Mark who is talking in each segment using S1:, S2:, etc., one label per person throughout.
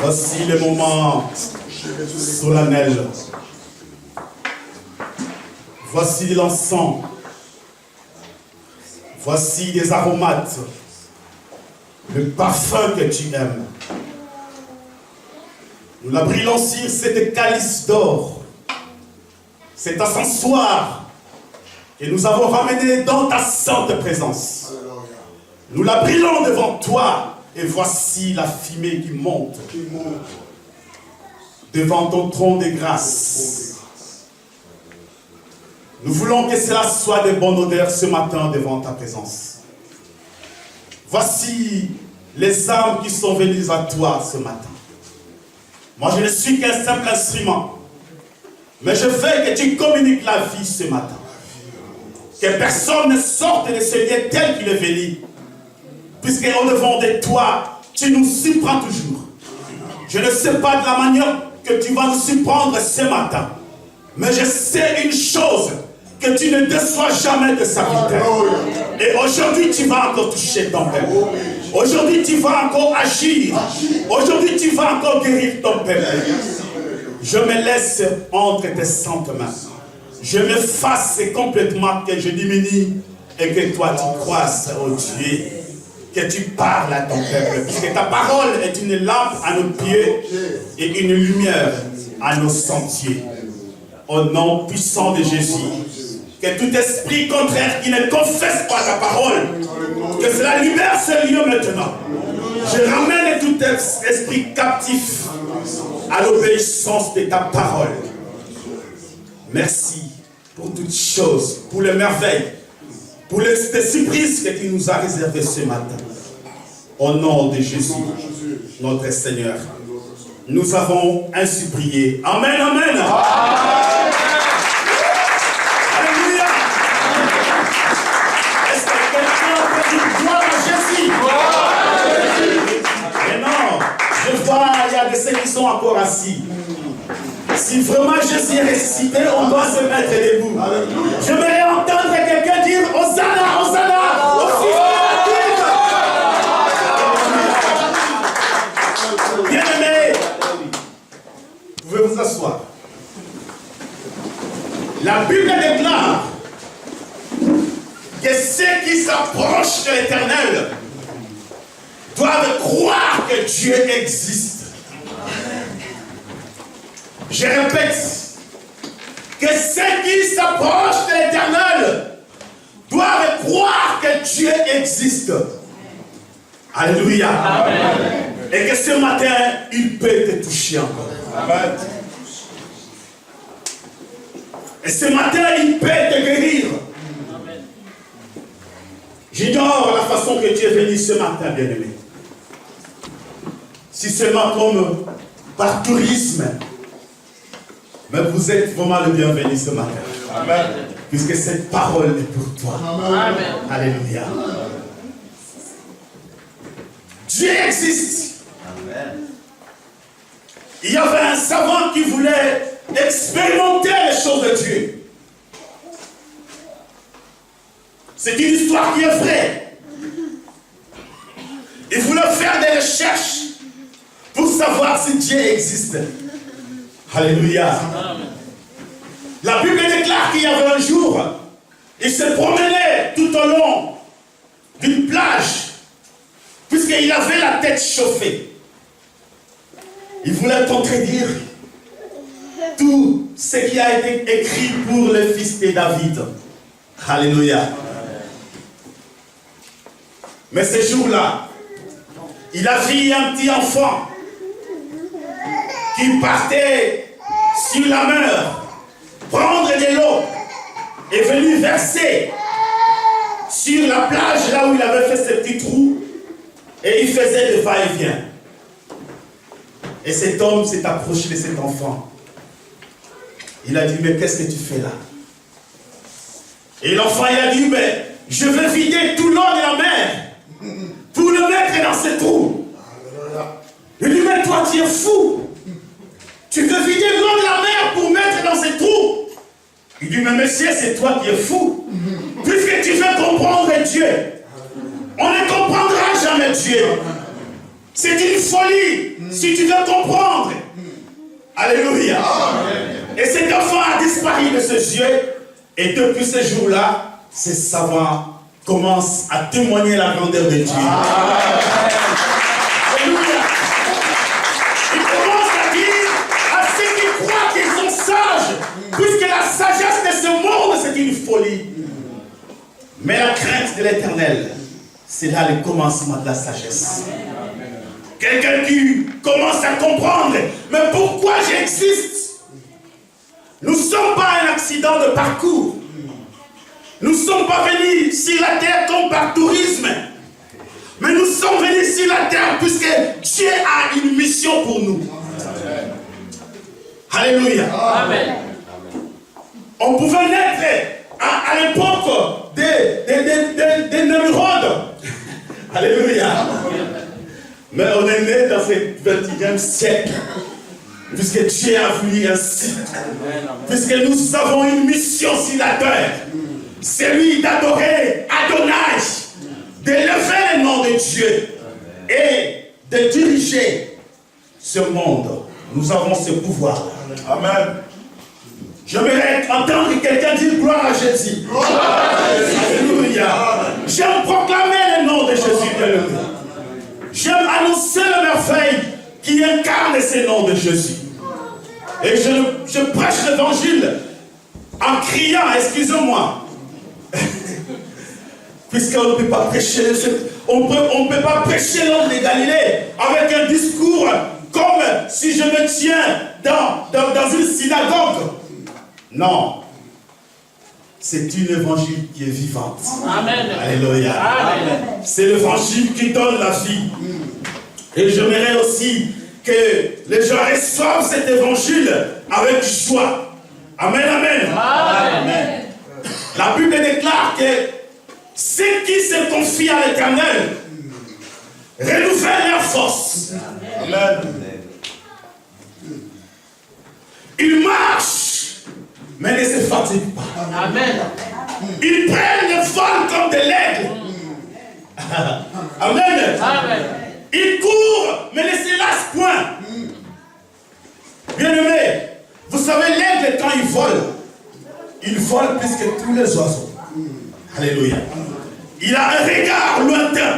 S1: Voici le moment solennel. Voici de l'encens. Voici des aromates. Le parfum que tu aimes. Nous la brûlons sur cette calice d'or. Cet ascensoir que nous avons ramené dans ta sainte présence. Nous la brûlons devant toi. Et voici la fumée qui monte devant ton trône de grâce. Nous voulons que cela soit de bonne odeur ce matin devant ta présence. Voici les âmes qui sont venues à toi ce matin. Moi, je ne suis qu'un simple instrument. Mais je veux que tu communiques la vie ce matin. Que personne ne sorte de ce lieu tel qu'il est venu. Puisque au devant de toi, tu nous surprends toujours. Je ne sais pas de la manière que tu vas nous surprendre ce matin. Mais je sais une chose, que tu ne déçois jamais de serviteur. Et aujourd'hui, tu vas encore toucher ton peuple. Aujourd'hui, tu vas encore agir. Aujourd'hui, tu vas encore guérir ton peuple. Je me laisse entre tes saintes mains. Je me fasse complètement que je diminue et que toi, tu croisses, oh Dieu. Que tu parles à ton peuple, puisque ta parole est une lampe à nos pieds et une lumière à nos sentiers. Au nom puissant de Jésus, que tout esprit contraire qui ne confesse pas ta parole, que cela libère ce lieu maintenant. Je ramène tout esprit captif à l'obéissance de ta parole. Merci pour toutes choses, pour les merveilles, pour les surprises que tu nous as réservées ce matin. Au nom de Jésus, notre Seigneur, nous avons ainsi prié. Amen, amen. Alléluia. Est-ce que quelqu'un peut dire gloire à Jésus? Mais non, je vois, il y a des ceux qui sont encore assis. Si vraiment Jésus est ressuscité, on doit se mettre debout. Je vais entendre quelqu'un dire Hosanna, Hosanna, au Fils de David. Bien-aimés, vous pouvez vous asseoir. La Bible déclare que ceux qui s'approchent de l'Éternel doivent croire que Dieu existe. Je répète, que ceux qui s'approchent de l'Éternel doivent croire que Dieu existe. Alléluia. Amen. Et que ce matin, il peut te toucher encore. Amen. Et ce matin, il peut te guérir. Amen. J'ignore la façon que tu es venu ce matin, bien-aimé. Si seulement comme par tourisme, mais vous êtes vraiment le bienvenu ce matin. Amen. Puisque cette parole est pour toi. Amen. Alléluia. Dieu existe. Amen. Il y avait un savant qui voulait expérimenter les choses de Dieu. C'est une histoire qui est vraie. Il voulait faire des recherches pour savoir si Dieu existe. Alléluia. Amen. La Bible déclare qu'il y avait un jour, il se promenait tout au long d'une plage, puisqu'il avait la tête chauffée. Il voulait contredire tout ce qui a été écrit pour le fils de David. Alléluia. Mais ce jour-là, il a vu un petit enfant qui partait sur la mer, prendre de l'eau et venir verser sur la plage là où il avait fait ce petit trou et il faisait le va-et-vient. Et cet homme s'est approché de cet enfant. Il a dit, mais qu'est-ce que tu fais là? Et l'enfant il a dit, mais je veux vider tout l'eau de la mer pour le mettre dans ce trou. Il dit, mais toi tu es fou. Tu veux vider l'eau de la mer pour mettre dans ces trous. Il dit, mais monsieur, c'est toi qui es fou. Puisque tu veux comprendre Dieu. On ne comprendra jamais Dieu. C'est une folie. Si tu veux comprendre, alléluia. Et cet enfant a disparu de ses yeux. Et depuis ce jour-là, ces savants commencent à témoigner la grandeur de Dieu. Alléluia. Ils commencent à dire à ceux qui croient qu'ils sont sages, puisque la sagesse de ce monde, c'est une folie. Mais la crainte de l'Éternel, c'est là le commencement de la sagesse. Quelqu'un qui commence à comprendre, mais pourquoi j'existe? Nous ne sommes pas un accident de parcours. Nous ne sommes pas venus sur la terre comme par tourisme. Mais nous sommes venus sur la terre puisque Dieu a une mission pour nous. Alléluia. Amen. On pouvait naître à l'époque des Némrod. Alléluia. Mais on est né dans ce 21e siècle. Puisque Dieu a voulu ainsi. Puisque nous avons une mission sur la terre. C'est lui d'adorer Adonai. D'élever le nom de Dieu. Et de diriger ce monde. Nous avons ce pouvoir. Amen. J'aimerais entendre quelqu'un dire gloire à Jésus. Alléluia. J'aime proclamer le nom de Jésus. J'aime annoncer le merveille qui incarne ce nom de Jésus. Et je prêche l'évangile en criant, excusez-moi. Puisqu'on ne peut pas prêcher, on peut pas prêcher l'homme de Galilée avec un discours comme si je me tiens dans une synagogue. Non. C'est une évangile qui est vivante. Amen. Alléluia. Amen. C'est l'évangile qui donne la vie. Et j'aimerais aussi que les gens reçoivent cet évangile avec joie. Amen, amen. Amen. La Bible déclare que ceux qui se confient à l'Éternel renouvellent leur force. Amen. Ils marchent, mais ne se fatiguent pas. Amen. Ils prennent le vol comme de l'aigle. Amen. Amen. Ils courent, mais ne se lassent point. Bien-aimés, vous savez, l'aigle, quand il vole plus que tous les oiseaux. Alléluia. Il a un regard lointain.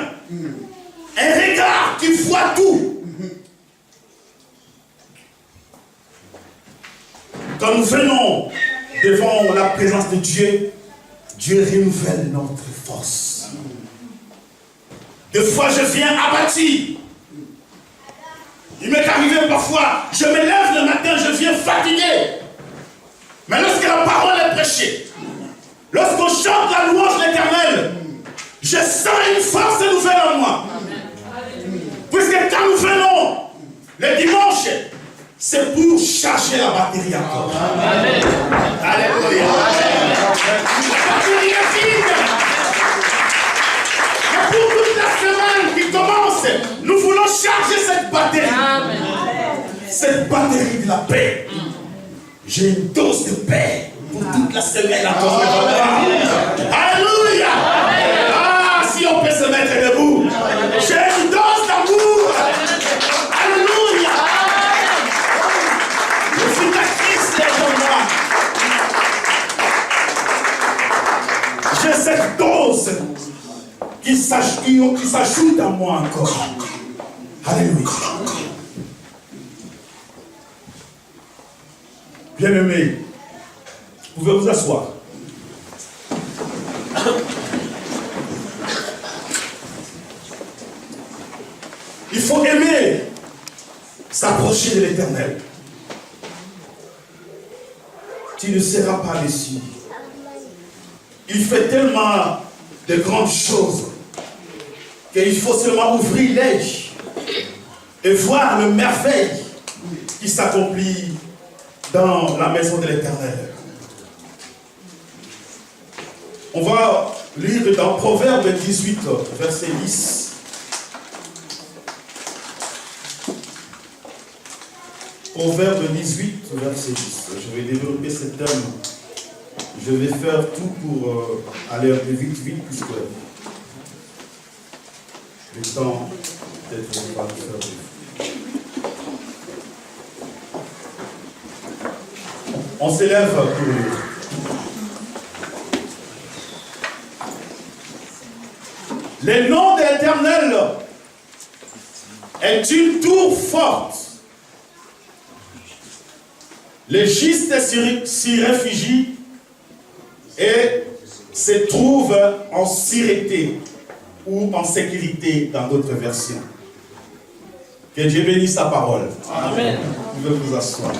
S1: Un regard qui voit tout. Quand nous venons devant la présence de Dieu, Dieu renouvelle notre force. Des fois, je viens abattu. Il m'est arrivé parfois, je me lève le matin, je viens fatigué. Mais lorsque la parole est prêchée, lorsqu'on chante la louange de l'Éternel, je sens une force nouvelle en moi. Puisque quand nous venons le dimanche, c'est pour charger la batterie encore. Amen. Alléluia. La batterie est vide. Et pour toute la semaine qui commence, nous voulons charger cette batterie. Amen. Cette batterie de la paix. J'ai une dose de paix pour toute la semaine encore. Alléluia. Ah, si on peut se mettre debout. J'ai une dose d'amour. Alléluia. Je suis la Christ en moi. J'ai cette dose qui s'ajoute à moi encore. Alléluia. Bien-aimés, vous pouvez vous asseoir. Il faut aimer s'approcher de l'Éternel. Tu ne seras pas déçu. Il fait tellement de grandes choses qu'il faut seulement ouvrir l'œil et voir le merveille qui s'accomplit dans la maison de l'Éternel. On va lire dans Proverbe 18, verset 10. Proverbe 18, verset 10. Je vais développer ce thème. Je vais faire tout pour aller un peu vite, puisque le temps peut-être va le faire. On s'élève pour lui. Le nom de l'Éternel est une tour forte. Les justes s'y réfugient et se trouvent en sûreté ou en sécurité dans d'autres versions. Que Dieu bénisse sa parole. Amen. Vous pouvez vous asseoir.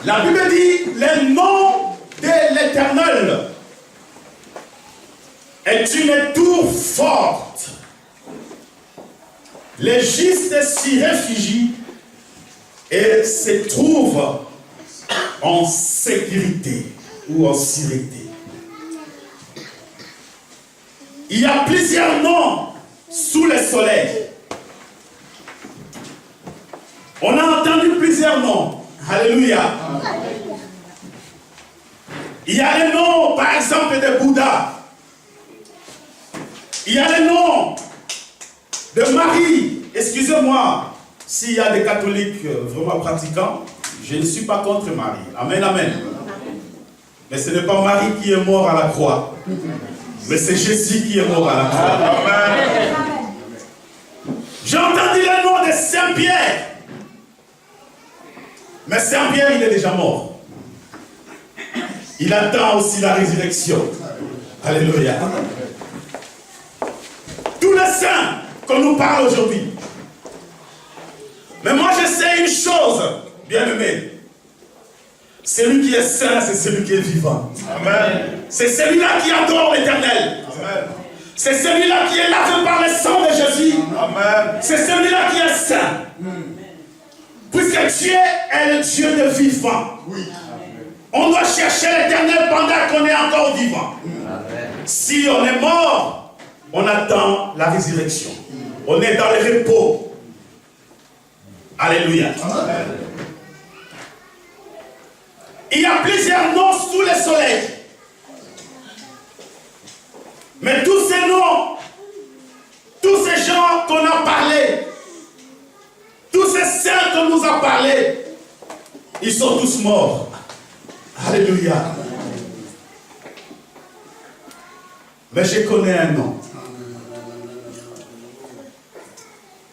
S1: La Bible dit, le nom de l'Éternel est une tour forte. Les justes s'y réfugient et se trouvent en sécurité ou en sûreté. Il y a plusieurs noms sous le soleil. On a entendu plusieurs noms. Alléluia. Il y a le nom, par exemple, de Bouddha. Il y a le nom de Marie. Excusez-moi, s'il y a des catholiques vraiment pratiquants, je ne suis pas contre Marie. Amen, amen. Mais ce n'est pas Marie qui est mort à la croix. Mais c'est Jésus qui est mort à la croix. Amen. J'ai entendu le nom de Saint-Pierre. Mais Saint-Pierre, il est déjà mort. Il attend aussi la résurrection. Alléluia. Tous les saints qu'on nous parle aujourd'hui. Mais moi, je sais une chose, bien-aimé. Celui qui est saint, c'est celui qui est vivant. Amen. C'est celui-là qui adore l'Éternel. C'est celui-là qui est lavé par le sang de Jésus. Amen. C'est celui-là qui est saint. Puisque Dieu est le Dieu de vivant. Oui. On doit chercher l'Éternel pendant qu'on est encore vivant. Amen. Si on est mort, on attend la résurrection. On est dans le repos. Alléluia. Amen. Il y a plusieurs noms sous le soleil. Mais tous ces noms, tous ces gens qu'on a parlé, tous ces saints qu'on nous a parlé, ils sont tous morts. Alléluia. Mais je connais un nom.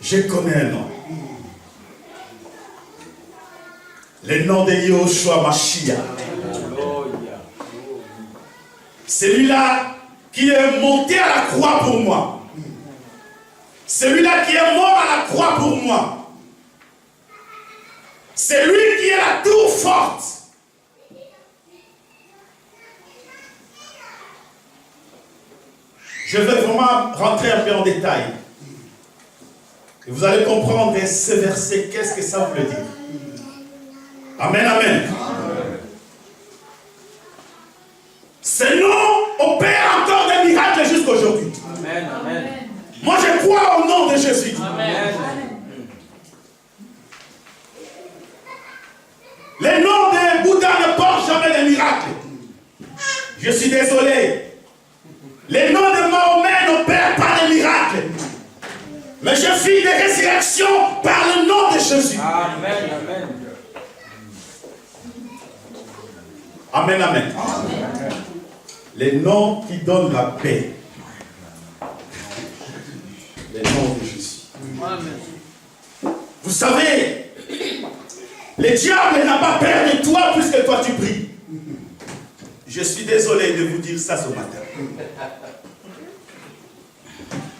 S1: Je connais un nom. Le nom de Yahushua Mashiach. Celui-là qui est monté à la croix pour moi. Celui-là qui est mort à la croix pour moi. C'est lui qui est la tour forte. Je vais vraiment rentrer un peu en détail. Et vous allez comprendre ce verset, qu'est-ce que ça veut dire. Amen, amen. Ce nom opère encore des miracles jusqu'à aujourd'hui. Amen, amen. Moi, je crois au nom de Jésus. Amen. Le nom de Bouddha ne porte jamais de miracles. Je suis désolé. Le nom de Mahomet n'opère pas de miracles. Mais je fis des résurrections par le nom de Jésus. Amen, amen. Amen, amen. Amen. Les noms qui donnent la paix. Les noms de Jésus. Amen. Vous savez, le diable n'a pas peur de toi puisque toi tu pries. Je suis désolé de vous dire ça ce matin.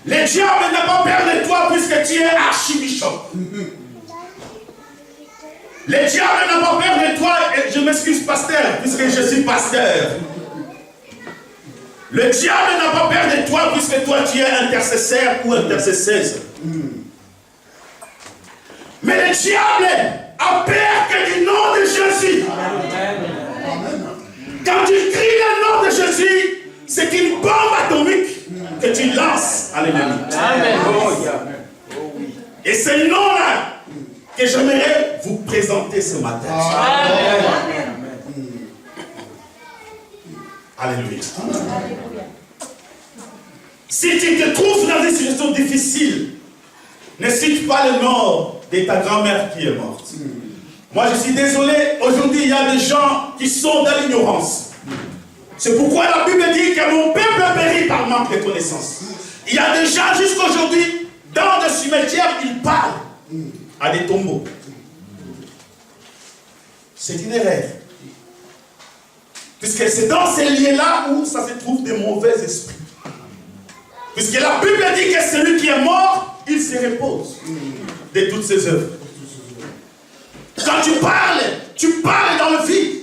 S1: Le diable n'a pas peur de toi puisque tu es archibishop. Le diable n'a pas peur de toi, et je m'excuse pasteur, puisque je suis pasteur. Le diable n'a pas peur de toi puisque toi tu es intercesseur ou intercesseuse. Mais le diable a peur que du nom de Jésus. Quand tu cries le nom de Jésus, c'est une bombe atomique que tu lances à l'ennemi. Et c'est le nom-là que j'aimerais vous présenter ce matin. Amen. Alléluia. Si tu te trouves dans une situation difficile, ne cite pas le nom de ta grand-mère qui est morte. Moi, je suis désolé, aujourd'hui, il y a des gens qui sont dans l'ignorance. C'est pourquoi la Bible dit que mon peuple périt par manque de connaissances. Il y a des gens jusqu'à aujourd'hui, dans des cimetières, ils parlent à des tombeaux. C'est une erreur. Puisque c'est dans ces lieux-là où ça se trouve des mauvais esprits. Puisque la Bible dit que celui qui est mort, il se repose de toutes ses œuvres. Quand tu parles dans le vide.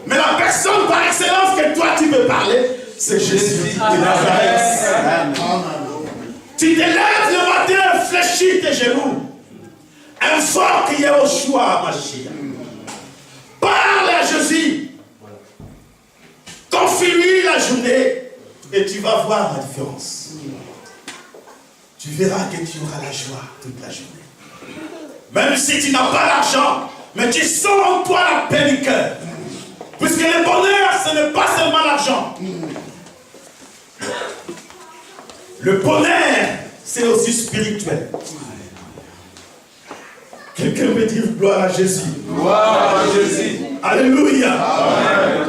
S1: Mais la personne par excellence que toi tu peux parler, c'est Jésus de Nazareth. Tu te lèves le matin, fléchis tes genoux. Un fort qui est au choix, ma chère. Parle à Jésus. Confie-lui la journée et tu vas voir la différence. Tu verras que tu auras la joie toute la journée. Même si tu n'as pas l'argent, mais tu sens en toi la paix du cœur. Puisque le bonheur, ce n'est pas seulement l'argent. Le bonheur, c'est aussi spirituel. Quelqu'un peut dire gloire à Jésus.
S2: Gloire à Jésus.
S1: Alléluia.
S2: Amen.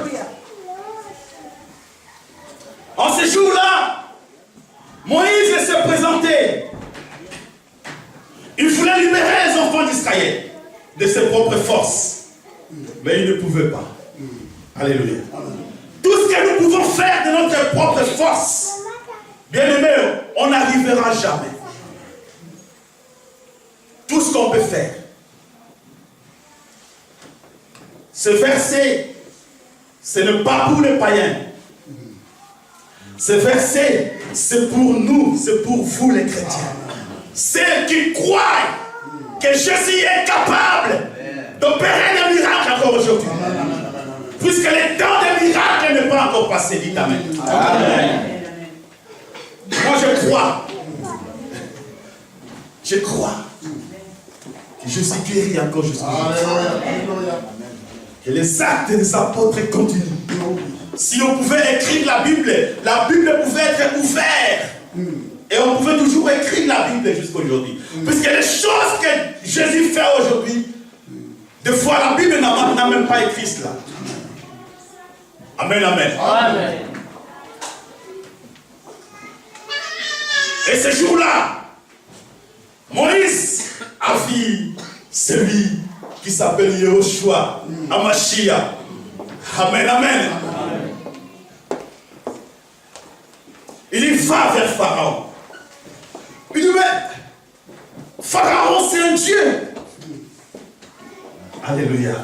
S1: En ce jour-là, Moïse s'est présenté. Il voulait libérer les enfants d'Israël de ses propres forces. Mais il ne pouvait pas. Alléluia. Tout ce que nous pouvons faire de notre propre force, bien aimé, on n'arrivera jamais. Tout ce qu'on peut faire. Ce verset, ce n'est pas pour les païens. Ce verset, c'est pour nous, c'est pour vous les chrétiens. Ceux qui croient que Jésus est capable d'opérer des miracles encore aujourd'hui. Puisque le temps des miracles n'est pas encore passé, dites Amen. Amen. Moi je crois. Je crois que Jésus guérit encore jusqu'à aujourd'hui. Que les actes des apôtres continuent. Si on pouvait écrire la Bible pouvait être ouverte. Et on pouvait toujours écrire la Bible jusqu'à aujourd'hui. Puisque les choses que Jésus fait aujourd'hui, des fois la Bible n'a même pas écrit cela. Amen, amen.
S2: Amen.
S1: Et ce jour-là, Moïse a vu celui qui s'appelle Yehoshua, Amashia. Amen, amen. Il va vers Pharaon. Il dit, mais Pharaon, c'est un Dieu. Alléluia.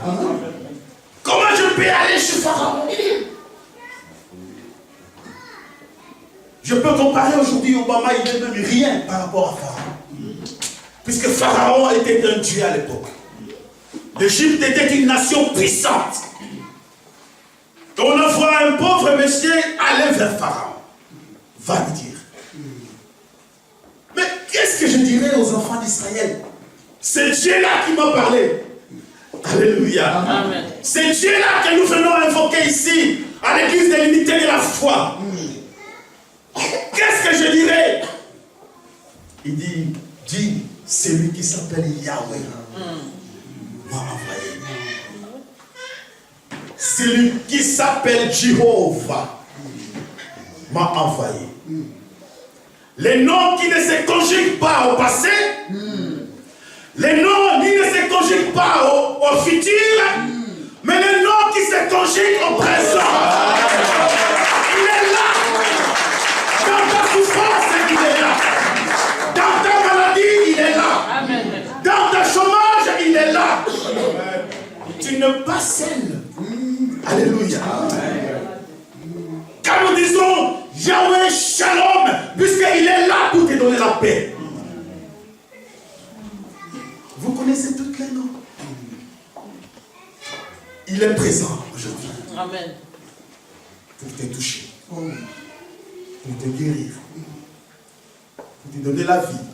S1: Comment je peux aller chez Pharaon? Je peux comparer aujourd'hui Obama, il n'est même rien par rapport à Pharaon. Puisque Pharaon était un Dieu à l'époque. L'Égypte était une nation puissante. Et on envoie un pauvre monsieur aller vers Pharaon. Va lui dire. Mais qu'est-ce que je dirais aux enfants d'Israël? C'est Dieu-là qui m'a parlé. Alléluia.
S2: Amen.
S1: C'est Dieu-là que nous venons invoquer ici, à l'église de l'unité de la foi. Qu'est-ce que je dirais? Il dit, c'est lui qui s'appelle Yahweh m'a envoyé. Celui qui s'appelle Jéhovah m'a envoyé. Les noms qui ne se conjuguent pas au passé, les noms qui ne se conjuguent pas au futur, mais les noms qui se conjuguent au présent. Il est là. Dans ta souffrance, il est là. Dans ta maladie, il est là.
S2: Amen.
S1: Dans ta chômage, il est là. Tu n'es pas seul. Alléluia. Quand nous disons Yahweh Shalom, puisqu'il est là pour te donner la paix. Vous connaissez tous les noms. Il est présent aujourd'hui.
S2: Amen.
S1: Pour te toucher. Pour te guérir. Pour te donner la vie.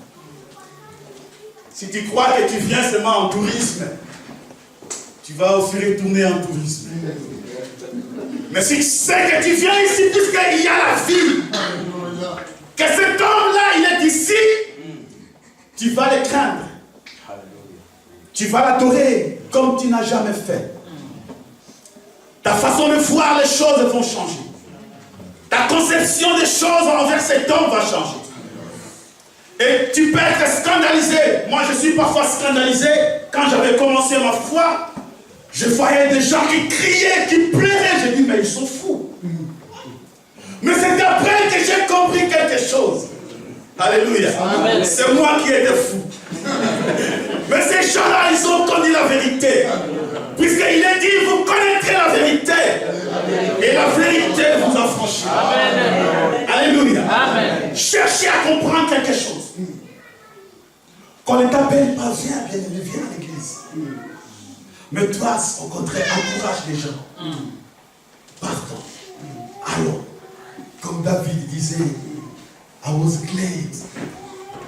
S1: Si tu crois que tu viens seulement en tourisme, tu vas aussi retourner en tourisme. Mais si tu sais que tu viens ici puisqu'il y a la vie, que cet homme-là, il est ici, tu vas le craindre. Tu Tu vas l'adorer comme tu n'as jamais fait. Ta façon de voir les choses vont changer. Ta conception des choses envers cet homme va changer. Et tu peux être scandalisé. Moi, je suis parfois scandalisé. Quand j'avais commencé ma foi, je voyais des gens qui criaient, qui pleuraient. J'ai dit, mais ils sont fous. Mais c'est après que j'ai compris quelque chose. Alléluia. C'est moi qui étais fou. Mais ces gens-là, ils ont connu la vérité. Puisqu'il est dit, vous connaîtrez la vérité. Et la vérité vous affranchira. Alléluia. Amen. Cherchez à comprendre quelque chose. Qu'on ne t'appelle pas, viens à l'église. Mais toi, au contraire, encourage les gens. Pardon. Allons. Comme David disait, I was glad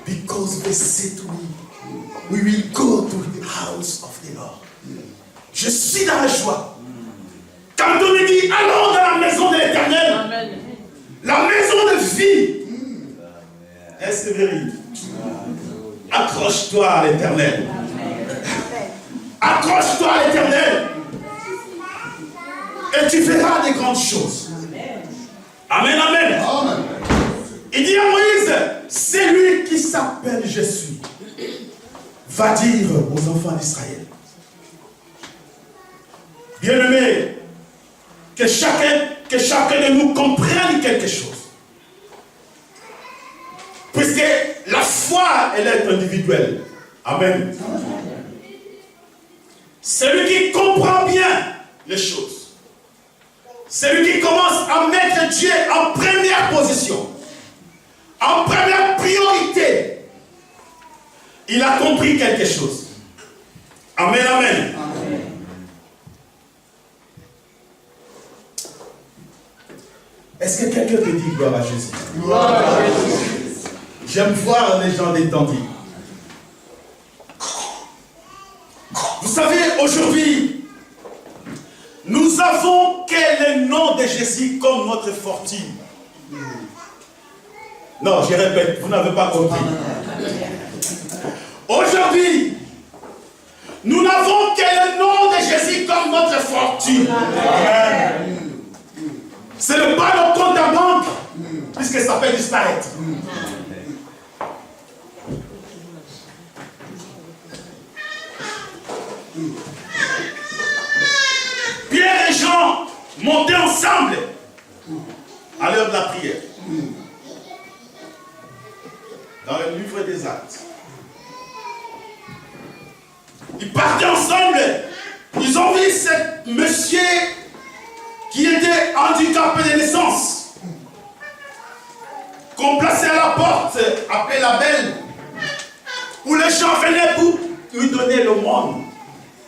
S1: because they said to me, we will go to the house of the Lord. Je suis dans la joie. Quand on me dit, allons dans la maison de l'Éternel, la maison de vie, est-ce véridique? Accroche-toi à l'Éternel. Accroche-toi à l'Éternel. Et tu verras des grandes choses. Amen, amen. Amen. Il dit à Moïse, c'est lui qui s'appelle Je suis. Va dire aux enfants d'Israël. Bien-aimés, que chacun de nous comprenne quelque chose. Puisque la foi, elle est individuelle. Amen. Celui qui comprend bien les choses. Celui qui commence à mettre Dieu en première position. En première priorité. Il a compris quelque chose. Amen, amen. Amen. Est-ce que quelqu'un peut dire gloire à Jésus? Gloire à Jésus. J'aime voir les gens détendus. Vous savez, aujourd'hui, nous avons quel nom de Jésus comme notre fortune? Non, je répète, vous n'avez pas compris. Aujourd'hui, nous n'avons quel nom de Jésus comme notre fortune? Amen. Ce n'est pas notre compte à banque, puisque ça peut disparaître. Pierre et Jean montaient ensemble à l'heure de la prière. Dans le livre des Actes. Ils partaient ensemble. Ils ont vu ce monsieur qui était handicapé de naissance, qu'on plaçait à la porte, appelée la belle, où les gens venaient pour lui donner le monde,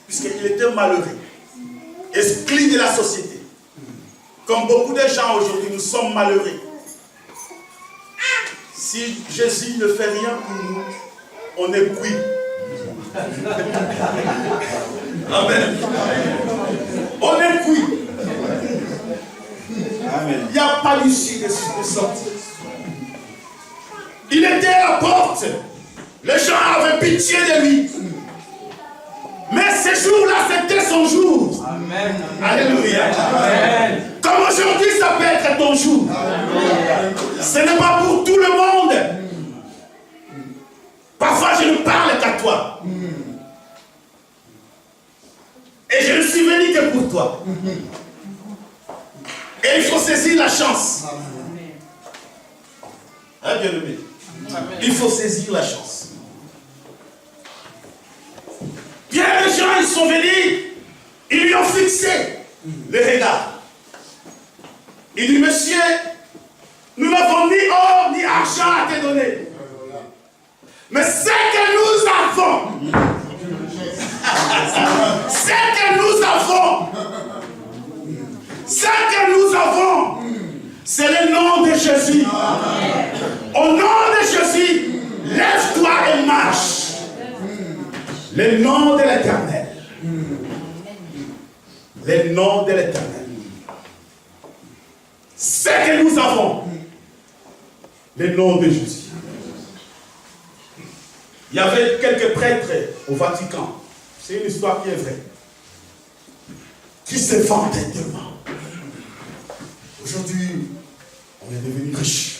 S1: puisqu'il était malheureux, exclu de la société. Comme beaucoup de gens aujourd'hui, nous sommes malheureux. Si Jésus ne fait rien pour nous, on est cuit. Amen. On est cuit. Amen. Il n'y a pas d'issue de sortie. Il était à la porte. Les gens avaient pitié de lui. Mais ce jour-là, c'était son jour. Amen. Alléluia. Amen. Comme aujourd'hui, ça peut être ton jour. Amen. Ce n'est pas pour tout le monde. Parfois, je ne parle qu'à toi. Et je ne suis venu que pour toi. Et il faut saisir la chance. Hein, bien-aimé? Il faut saisir la chance. Pierre et Jean, ils sont venus, ils lui ont fixé le regard. Il dit, monsieur, nous n'avons ni or ni argent à te donner. Mais ce que nous avons, c'est le nom de Jésus. Au nom de Jésus, lève-toi et marche. Le nom de l'Éternel. Le nom de l'Éternel. Ce que nous avons, le nom de Jésus. Il y avait quelques prêtres au Vatican. C'est une histoire qui est vraie. Qui se vantait tellement. Aujourd'hui, on est devenu riche.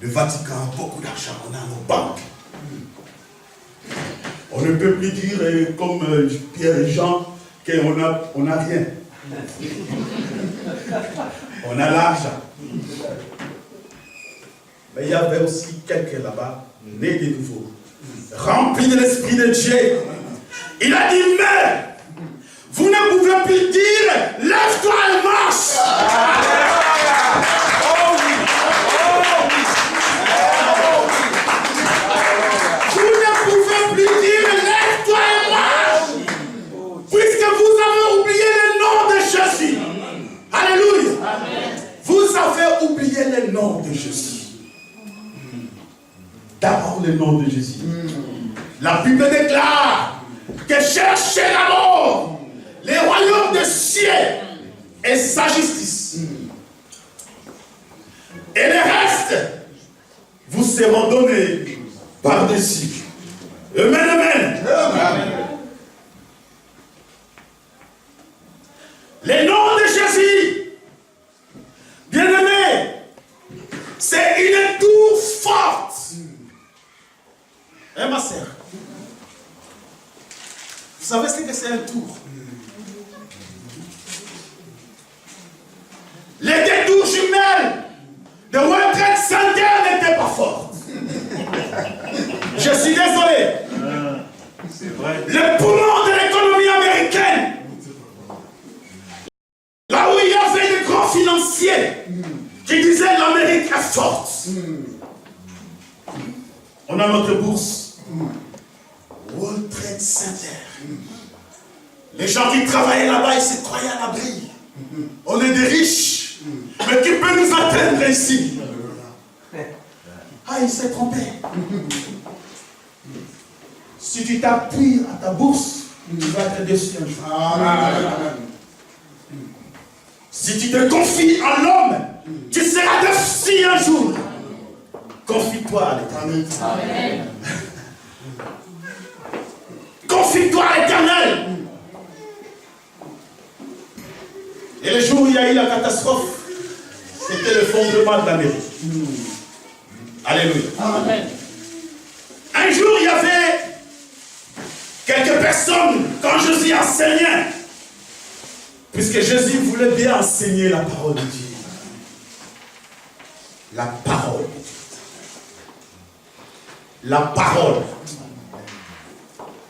S1: Le Vatican a beaucoup d'argent, on a nos banques. On ne peut plus dire comme Pierre et Jean qu'on n'a rien. On a l'argent. Mais il y avait aussi quelqu'un là-bas, né de nouveau, rempli de l'Esprit de Dieu. Il a dit, mais vous ne pouvez plus dire, lève-toi et marche. Vous ne pouvez plus dire, lève-toi et marche. Puisque vous avez oublié le nom de Jésus. Alléluia. Vous avez oublié le nom de Jésus. D'abord le nom de Jésus. La Bible déclare que cherchez d'abord les royaumes des cieux et sa justice. Et le reste vous seront donnés par-dessus. Amen, amen. Le nom de Jésus, bien-aimé, c'est une tour forte. Hein, ma sœur? Vous savez ce que c'est un tour? Les deux tours jumelles de World Trade Center n'étaient pas fortes. Je suis désolé.
S2: C'est vrai.
S1: Le poumon de l'économie américaine, là où il y avait des grands financiers qui disaient l'Amérique est forte. On a notre bourse. World Trade Center. Les gens qui travaillaient là-bas, ils se croyaient à l'abri. On est des riches. Mais qui peut nous atteindre ici? Ah, il s'est trompé. Si tu t'appuies à ta bourse, tu vas être déçu un jour. Si tu te confies en l'homme, tu seras déçu un jour. Confie-toi à l'Éternel. Confie-toi à l'Éternel. Et le jour où il y a eu la catastrophe, c'était le fondement de l'Amérique. Alléluia. Amen. Un jour, il y avait quelques personnes, quand Jésus enseignait, puisque Jésus voulait bien enseigner la parole de Dieu. La parole de Dieu. La parole.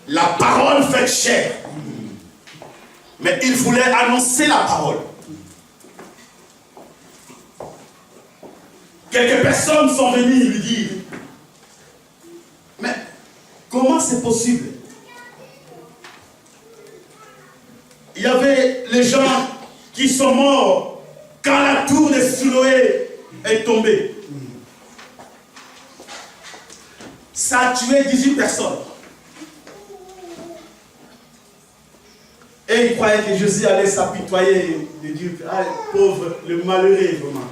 S1: La parole fait chair. Mais il voulait annoncer la parole. Quelques personnes sont venues lui dire, mais comment c'est possible? Il y avait les gens qui sont morts quand la tour de Siloé est tombée. Ça a tué 18 personnes. Et ils croyaient que Jésus allait s'apitoyer de dire, ah, pauvre, le malheureux, vraiment.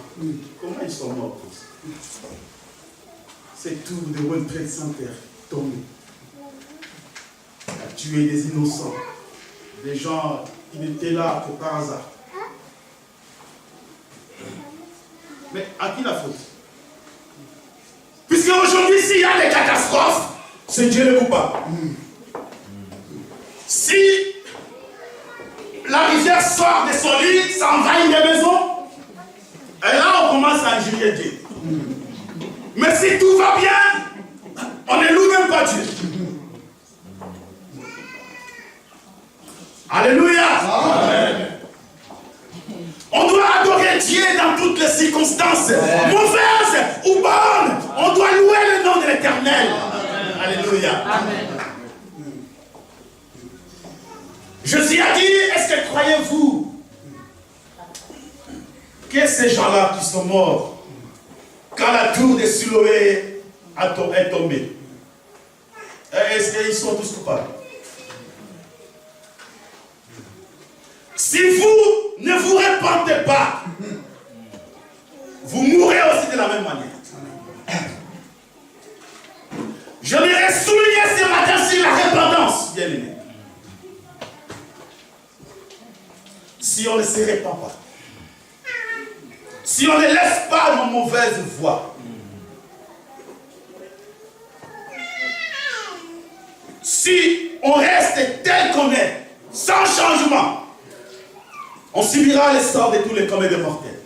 S1: Comment ils sont morts tous? Cette tour de World Trade Center tombée. A tué des innocents, des gens qui n'étaient là que par hasard. Mais à qui la faute? Puisque aujourd'hui, s'il y a des catastrophes, c'est Dieu le coupable. Si la rivière sort de son lit, ça envahit les maisons, et là on commence à injurier Dieu. Mais si tout va bien, on ne loue même pas Dieu. Alléluia. Amen. On doit adorer Dieu dans toutes les circonstances, mauvaises ou bonnes. On doit louer le nom de l'Éternel. Alléluia. Amen. Jésus a dit, est-ce que croyez-vous que ces gens-là qui sont morts quand la tour de Siloé est tombée, est-ce qu'ils sont tous coupables? Si vous ne vous repentez pas, vous mourrez aussi de la même manière. Je voudrais souligner ce matin sur la repentance. bien-aimés, si on ne se répand pas, si on ne laisse pas nos mauvaises voies, si on reste tel qu'on est, sans changement, on subira les sorts de tous les comédiens mortels.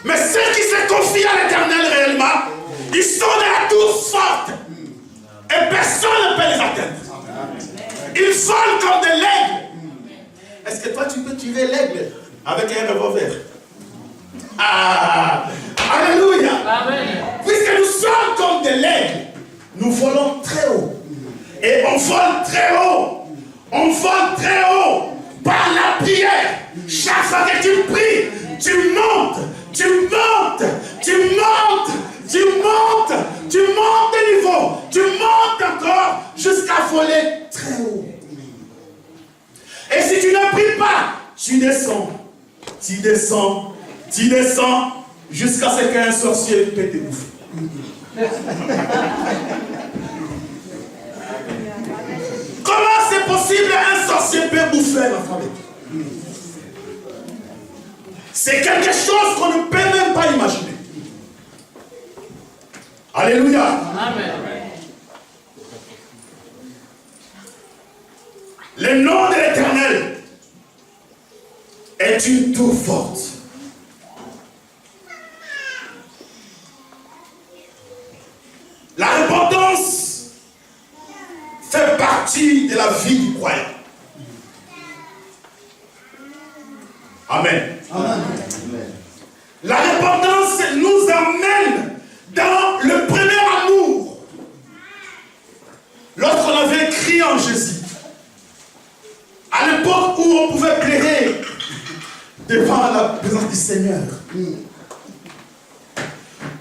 S1: Mais ceux qui se confient à l'Éternel réellement, ils sont de la tour forte. Et personne ne peut les atteindre. Ils volent comme de l'aigle. Est-ce que toi tu peux tirer l'aigle avec un revolver? Ah! Alléluia! Amen. Puisque nous sommes comme de l'aigle, nous volons très haut. Et on vole très haut. On vole très haut. Par la prière. Chaque fois que tu pries, tu montes. Tu montes, tu montes, tu montes, tu montes de niveau, tu montes encore jusqu'à voler très haut. Et si tu ne pries pas, tu descends, tu descends, tu descends, jusqu'à ce qu'un sorcier peut te bouffer. Comment c'est possible un sorcier peut bouffer la famille? C'est quelque chose qu'on ne peut même pas imaginer. Alléluia. Amen. Le nom de l'Éternel est une tour forte. La repentance fait partie de la vie du croyant. Amen. Amen. La repentance nous amène dans le premier amour. Lorsqu'on avait crié en Jésus, à l'époque où on pouvait pleurer devant la présence du Seigneur,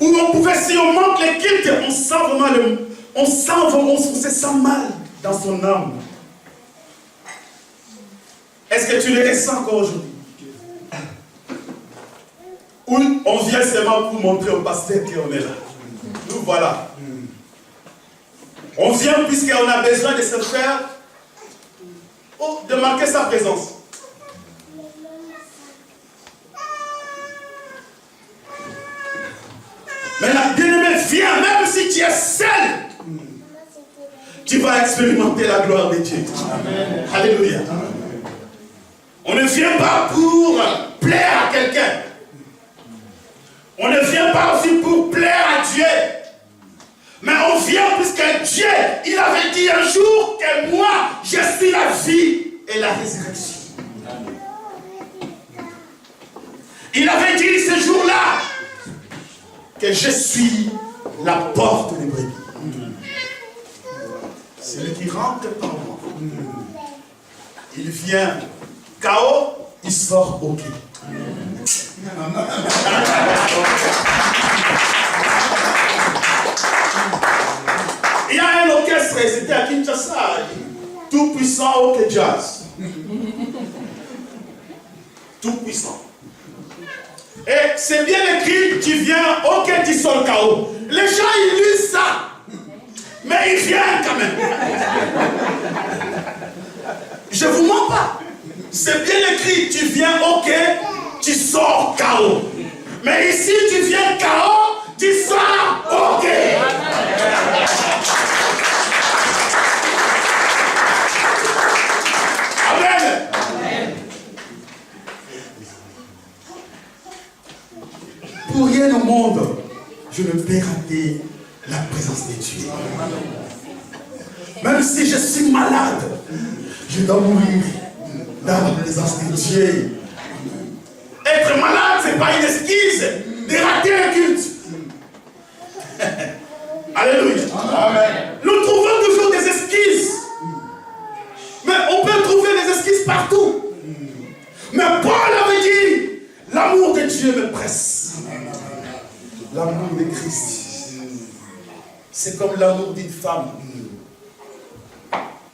S1: où on pouvait, si on manque les cultes, on sent vraiment on se sent mal dans son âme. Est-ce que tu le ressens encore aujourd'hui? Où on vient seulement pour montrer au pasteur qu'on est là. Nous voilà. On vient puisqu'on a besoin de se faire, de marquer sa présence. Mais la bien-aimée, viens, même si tu es seul, tu vas expérimenter la gloire de Dieu. Amen. Alléluia. Amen. On ne vient pas pour plaire à quelqu'un. On ne vient pas aussi pour plaire à Dieu. Mais on vient puisque Dieu, il avait dit un jour que moi, je suis la vie et la résurrection. Il avait dit ce jour-là que je suis la porte des brebis. Celui qui rentre par moi, il vient chaos, il sort OK. Il y a un orchestre, c'était à Kinshasa, tout puissant OK Jazz. Tout puissant. Et c'est bien écrit, tu viens OK, tu sors chaos. Les gens ils lisent ça. Mais ils viennent quand même. Je ne vous mens pas. C'est bien écrit, tu viens OK, tu sors chaos. Mais ici, tu viens chaos, tu sors OK. Amen. Amen. Pour rien au monde, je ne peux rater la présence de Dieu. Même si je suis malade, je dois mourir dans la présence de Dieu. Être malade, ce n'est pas une excuse de rater un culte. Alléluia. Amen. Nous trouvons toujours des excuses. Mais on peut trouver des excuses partout. Mais Paul avait dit, l'amour de Dieu me presse. L'amour de Christ. C'est comme l'amour d'une femme.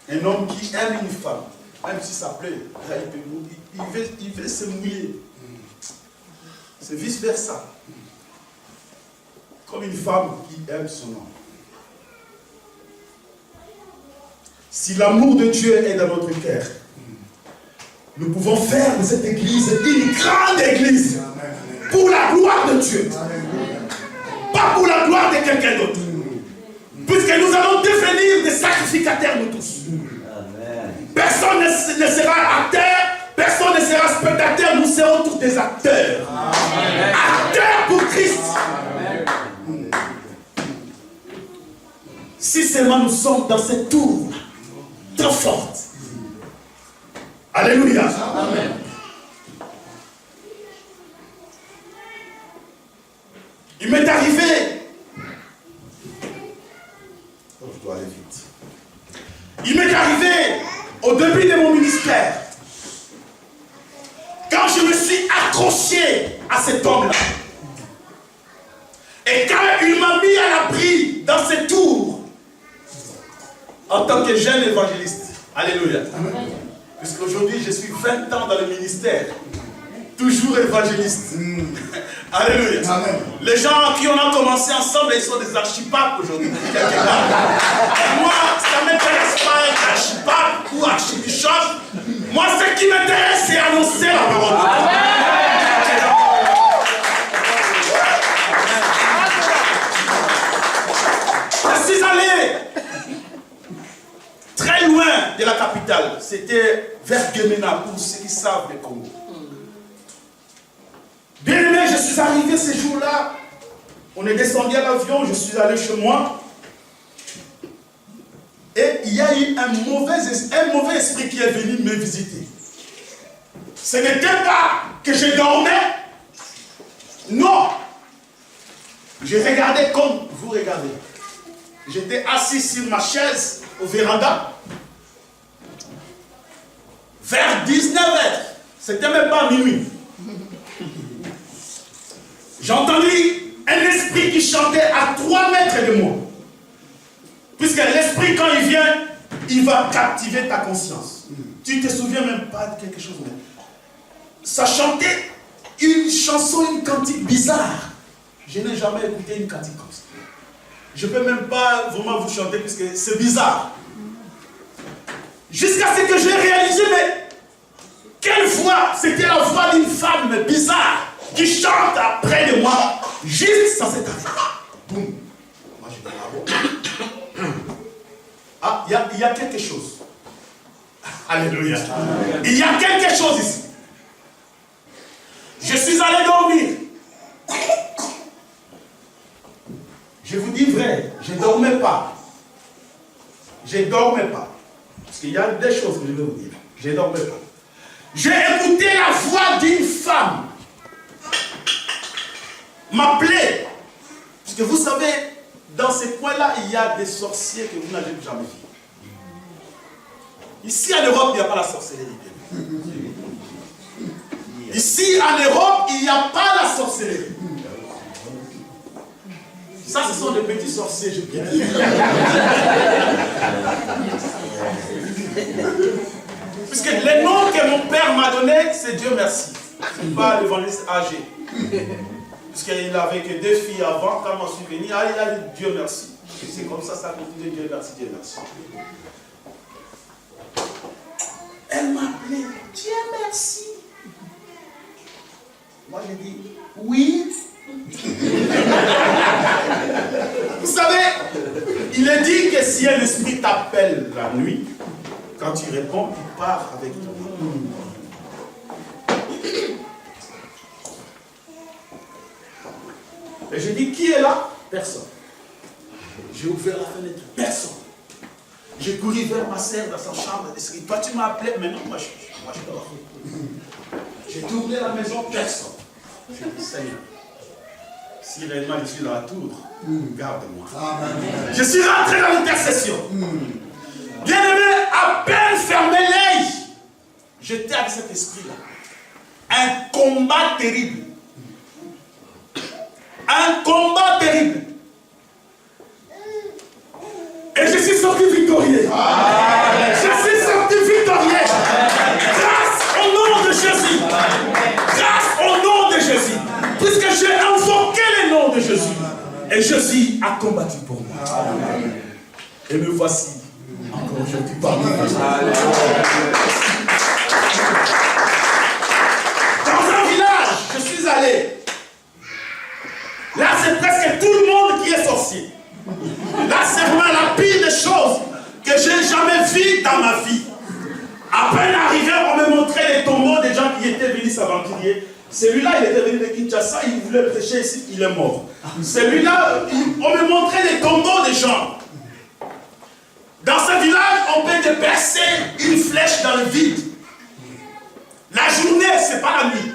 S1: Un homme qui aime une femme, même si ça plaît, il veut se mouiller. C'est vice versa. Comme une femme qui aime son homme. Si l'amour de Dieu est dans notre cœur, nous pouvons faire de cette église une grande église pour la gloire de Dieu. Pas pour la gloire de quelqu'un d'autre. Puisque nous allons devenir des sacrificateurs, nous tous. Personne ne sera acteur, personne ne sera spectateur, nous serons tous des acteurs. Amen. Acteurs pour Christ. Amen. Si seulement nous sommes dans cette tour trop forte. Alléluia. Amen. Il m'est arrivé. Oh, je dois aller vite. Il m'est arrivé au début de mon ministère, quand je me suis accroché à cet homme-là, et quand il m'a mis à l'abri dans cette tour, en tant que jeune évangéliste, alléluia, puisqu'aujourd'hui je suis 20 ans dans le ministère, toujours évangéliste, alléluia. Amen. Les gens qui on a commencé ensemble, ils sont des archipapes aujourd'hui. Moi, ça ne m'intéresse pas être archipape ou archibishop. Moi, ce qui m'intéresse, c'est annoncer la parole de Dieu. Je suis allé très loin de la capitale. C'était vers Gemena, pour ceux qui savent le Congo. Bien aimé, je suis arrivé ce jour-là. On est descendu à l'avion, je suis allé chez moi. Et il y a eu un mauvais esprit qui est venu me visiter. Ce n'était pas que je dormais. Non. Je regardais comme vous regardez. J'étais assis sur ma chaise au véranda. Vers 19h. C'était même pas minuit. J'ai entendu un esprit qui chantait à 3 mètres de moi. Puisque l'esprit, quand il vient, il va captiver ta conscience. Tu ne te souviens même pas de quelque chose. Mais ça chantait une chanson, une cantique bizarre. Je n'ai jamais écouté une cantique comme ça. Je ne peux même pas vraiment vous chanter puisque c'est bizarre. Jusqu'à ce que j'ai réalisé, mais quelle voix? C'était la voix d'une femme bizarre qui chante près de moi, juste sans cette affaire. Boum. Moi, je dis, ah bon. Ah, il y a quelque chose. Alléluia. Il y a quelque chose ici. Je suis allé dormir. Je vous dis vrai, je ne dormais pas. Je ne dormais pas. Parce qu'il y a des choses que je vais vous dire. Je ne dormais pas. J'ai écouté la voix d'une femme m'appeler. Parce que vous savez, dans ces coins-là, il y a des sorciers que vous n'avez jamais vus. Ici en Europe, il n'y a pas la sorcellerie. Ici en Europe, il n'y a pas la sorcellerie. Ça, ce sont des petits sorciers, je peux dire. Puisque le nom que mon père m'a donné, c'est Dieu merci. Ce n'est pas l'évangéliste âgé. Puisqu'il n'avait que 2 filles avant, quand je suis venu, il a dit Dieu merci. C'est comme ça continue, Dieu merci, Dieu merci. Elle m'a appelé, Dieu merci. Moi j'ai dit, oui. Vous savez, il est dit que si un esprit t'appelle la nuit, quand tu réponds, il part avec toi. Et j'ai dit, qui est là? Personne. J'ai ouvert la fenêtre, personne. J'ai couru vers ma sœur dans sa chambre. Et toi, tu m'as appelé, maintenant, moi je dors. J'ai tourné la maison, personne. J'ai dit, Seigneur, si réellement je suis dans la tour, garde-moi. Je suis rentré dans l'intercession. Bien aimé, à peine fermé l'œil, j'étais avec cet esprit-là. Un combat terrible. Un combat terrible. Et je suis sorti victorieux. Je suis sorti victorieux. Grâce au nom de Jésus. Grâce au nom de Jésus. Puisque j'ai invoqué le nom de Jésus. Et Jésus a combattu pour moi. Et me voici encore aujourd'hui parmi nous. Dans un village, je suis allé. Là, c'est presque tout le monde qui est sorcier. Là, c'est vraiment la pire des choses que j'ai jamais vues dans ma vie. À peine arrivé, on me montrait les tombeaux des gens qui étaient venus s'aventurier. Celui-là, il était venu de Kinshasa, il voulait prêcher ici, il est mort. Celui-là, on me montrait les tombeaux des gens. Dans ce village, on peut te percer une flèche dans le vide. La journée, c'est pas la nuit.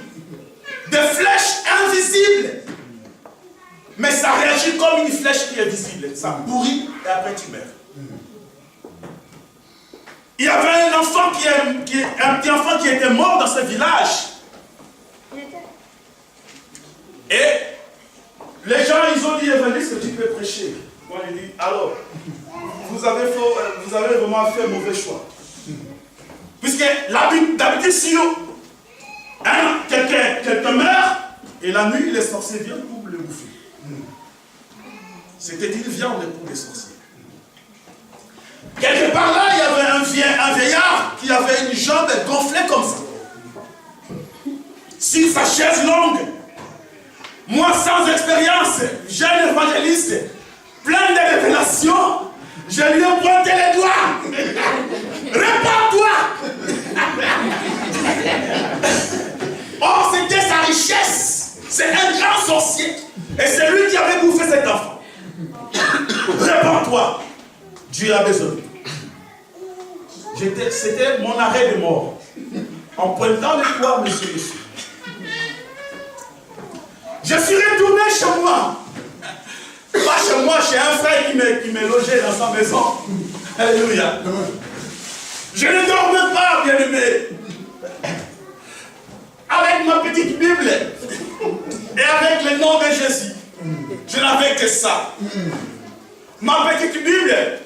S1: Des flèches invisibles. Mais ça réagit comme une flèche qui est visible. Ça pourrit et après tu meurs. Il y avait un enfant un petit enfant qui était mort dans ce village. Et les gens, ils ont dit, évangéliste, que tu peux prêcher. Moi, j'ai dit, alors, vous avez vraiment fait un mauvais choix. Puisque d'habitude, si quelqu'un meurt, et la nuit, les sorciers viennent pour le bouffer. C'était une viande pour les sorciers. Quelque part là, il y avait un vieillard qui avait une jambe gonflée comme ça. Sur sa chaise longue. Moi, sans expérience, jeune évangéliste, plein de révélations, je lui ai pointé les doigts. Réponds-toi. Or, c'était sa richesse. C'est un grand sorcier. Et c'est lui qui avait bouffé cet enfant. Réponds-toi. Dieu a besoin de toi. C'était mon arrêt de mort. En pointant le doigt, monsieur. Je suis retourné chez moi. Pas chez moi, chez un frère qui me logeait dans sa maison. Alléluia. Je ne dormais pas, bien-aimé. Avec ma petite Bible et avec le nom de Jésus. Je n'avais que ça. Ma petite Bible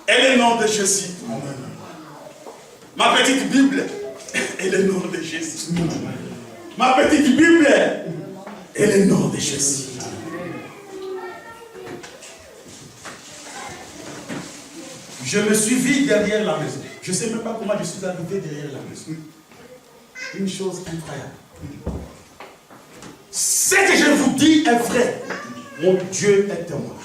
S1: et le nom de Jésus. Ma petite Bible et le nom de Jésus. Ma petite Bible et le nom de Jésus. Je me suis vu derrière la maison. Je ne sais même pas comment je suis arrivé derrière la maison. Une chose incroyable. Ce que je vous dis est vrai. Mon Dieu est témoin.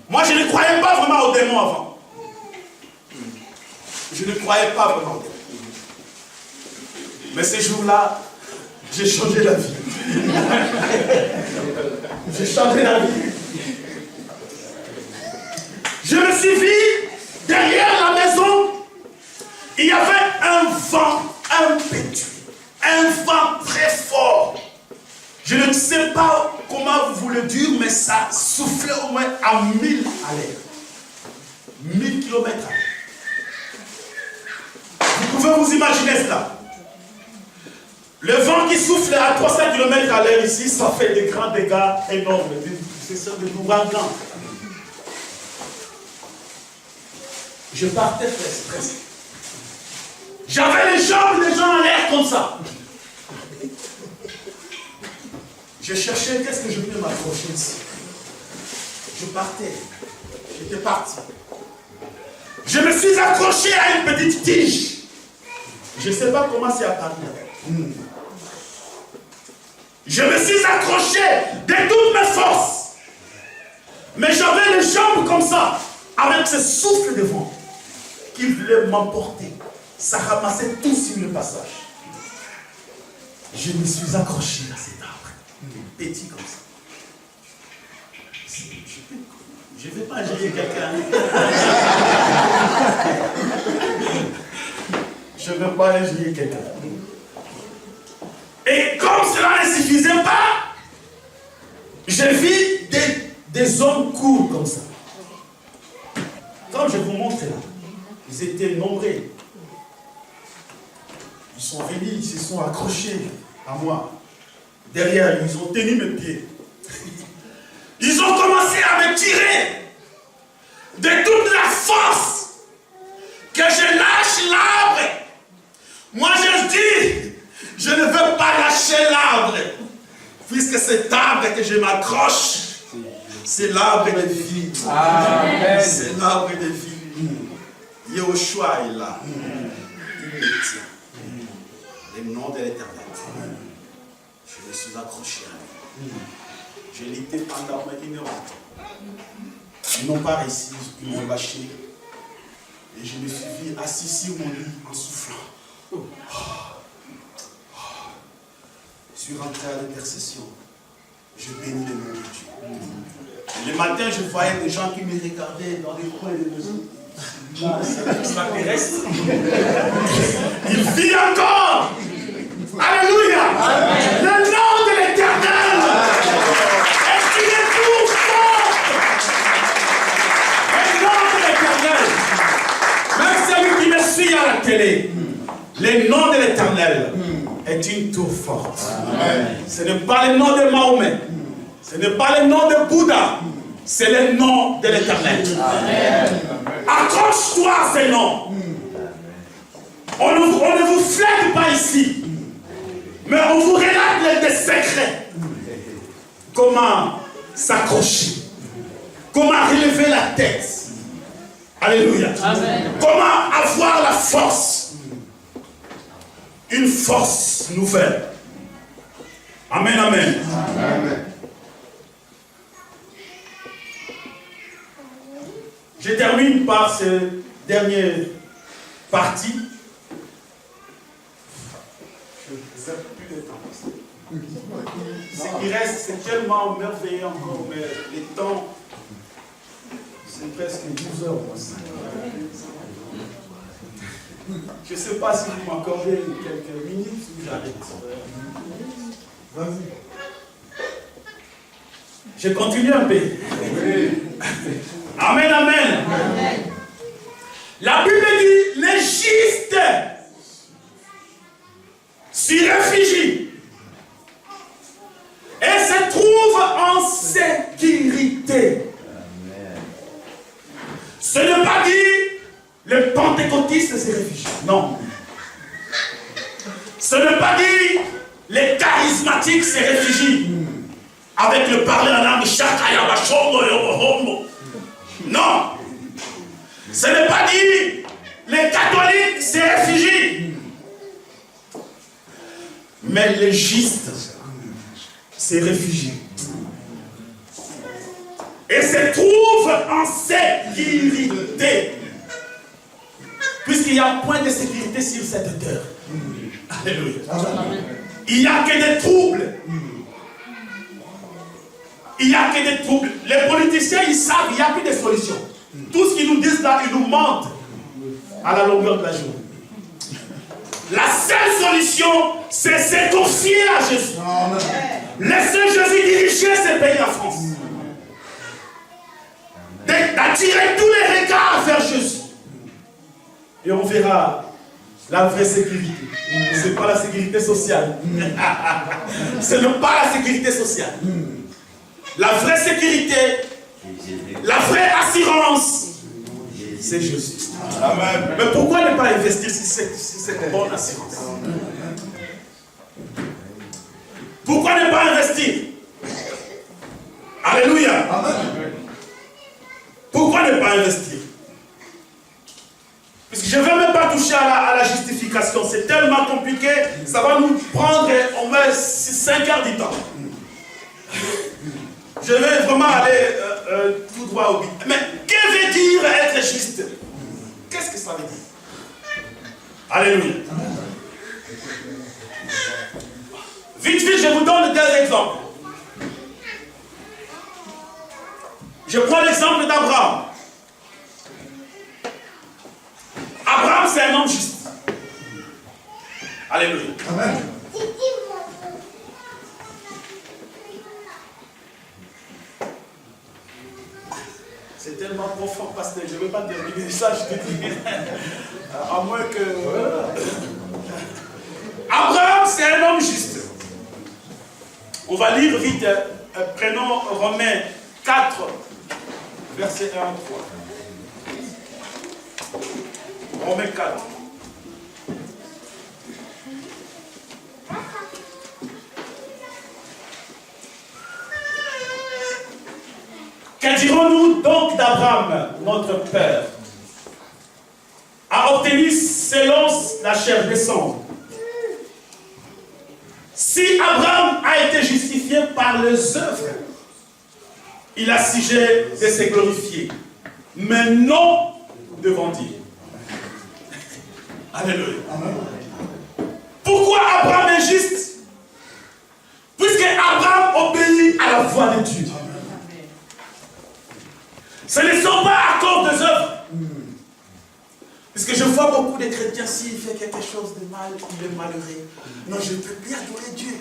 S1: Moi, je ne croyais pas vraiment aux démons avant. Je ne croyais pas vraiment aux démons. Mais ces jours-là, j'ai changé la vie. J'ai changé la vie. Je me suis vu derrière la maison. Il y avait un vent impétueux. Un vent très fort. Je ne sais pas comment vous le dire, mais ça soufflait au moins à 1000 à l'heure. 1000 km à l'heure. Vous pouvez vous imaginer cela. Le vent qui souffle à 300 km à l'heure ici, ça fait des grands dégâts énormes. C'est ça, des ouragans. Je partais presque. J'avais les jambes des gens en l'air comme ça. Je cherchais qu'est-ce que je peux m'accrocher ici. Je partais. J'étais parti. Je me suis accroché à une petite tige. Je ne sais pas comment c'est apparu. Je me suis accroché de toutes mes forces. Mais j'avais les jambes comme ça, avec ce souffle de vent qui voulait m'emporter. Ça ramassait tout sur le passage. Je me suis accroché à cet arbre. Petit comme ça. Je ne vais pas injurier quelqu'un. Je ne veux pas injurier quelqu'un. Et comme cela ne suffisait pas, j'ai vu des hommes courts comme ça. Comme je vous montre là, ils étaient nombreux. Ils sont venus, ils se sont accrochés à moi. Derrière, ils ont tenu mes pieds. Ils ont commencé à me tirer de toute la force que je lâche l'arbre. Moi, je dis, je ne veux pas lâcher l'arbre, puisque cet arbre que je m'accroche, C'est l'arbre de vie.
S3: Amen.
S1: C'est l'arbre de vie. Yahushua est là. Il me tient. Le nom de l'Éternel. Je me suis accroché à lui. Je l'étais pendant 1 heure. Ils n'ont pas réussi, ils m'ont lâché. Et je me suis vu assis sur mon lit en soufflant. Je suis rentré à l'intercession. Je bénis le nom de Dieu. Et le matin, je voyais des gens qui me regardaient dans les coins de maison. C'est extraterrestre. Il vit encore. Alléluia. Le nom de l'Éternel est qu'il est tout fort. Le nom de l'Éternel. Même celui qui me suit à la télé, le nom de l'Éternel est une tour forte. Ce n'est pas le nom de Mahomet. Ce n'est pas le nom de Bouddha. C'est le nom de l'Éternel. Accroche-toi à ce nom. On ne vous flatte pas ici. Mais on vous relate des secrets. Comment s'accrocher. Comment relever la tête. Alléluia. Amen. Comment avoir la force. Une force nouvelle. Amen, amen. Amen. Je termine par cette dernière partie. Je n'ai plus de temps. Ce qui reste, c'est tellement merveilleux encore, mais les temps, c'est presque 12 heures. Je ne sais pas si vous m'accordez quelques minutes ou j'arrête. Vas-y. Je continue un peu. Amen, amen. Amen. La Bible dit, les justes s'y réfugient et se trouvent en sécurité. Amen. Ce n'est pas dit, les pentecôtistes se réfugient. Non. Ce n'est pas dit, les charismatiques se réfugient. Avec le parler en langue, non. Ce n'est pas dit, les catholiques se réfugient. Mais les justes se réfugient. Et se trouvent en sécurité. Puisqu'il n'y a point de sécurité sur cette terre. Alléluia. Il n'y a que des troubles. Il n'y a que des troubles. Les politiciens, ils savent, il n'y a que des solutions. Tout ce qu'ils nous disent là, ils nous mentent à la longueur de la journée. La seule solution, c'est se confier à Jésus. Laisser Jésus diriger ce pays, la France. D'attirer tous les regards vers Jésus. Et on verra la vraie sécurité. Ce n'est pas la sécurité sociale. Ce n'est pas la sécurité sociale. La vraie sécurité, la vraie assurance, c'est Jésus. Amen. Mais pourquoi ne pas investir sur cette bonne assurance? Pourquoi ne pas investir? Alléluia. Amen. Pourquoi ne pas investir? Puisque je ne vais même pas toucher à la justification. C'est tellement compliqué, ça va nous prendre au moins 5 heures du temps. Je vais vraiment aller tout droit au but. Mais que veut dire être juste? Qu'est-ce que ça veut dire? Alléluia. Vite, je vous donne 2 exemples. Je prends l'exemple d'Abraham. Abraham, c'est un homme juste. Alléluia. Amen. C'est tellement profond, pasteur. Je ne veux pas terminer ça, je te dis. À moins que... Abraham, c'est un homme juste. On va lire vite. Prenons Romains 4, verset 1 à 3. Romains 4. dirons-nous donc d'Abraham, notre père, a obtenu selon la chair descendre? Si Abraham a été justifié par les œuvres, il a sujet de se glorifier, mais non devant Dieu. Alléluia. Pourquoi Abraham est juste? Puisque Abraham obéit à la voix de Dieu. Ce ne sont pas à cause des œuvres. Puisque je vois beaucoup de chrétiens, s'il fait quelque chose de mal, il est malheureux. Non, je peux bien adorer Dieu.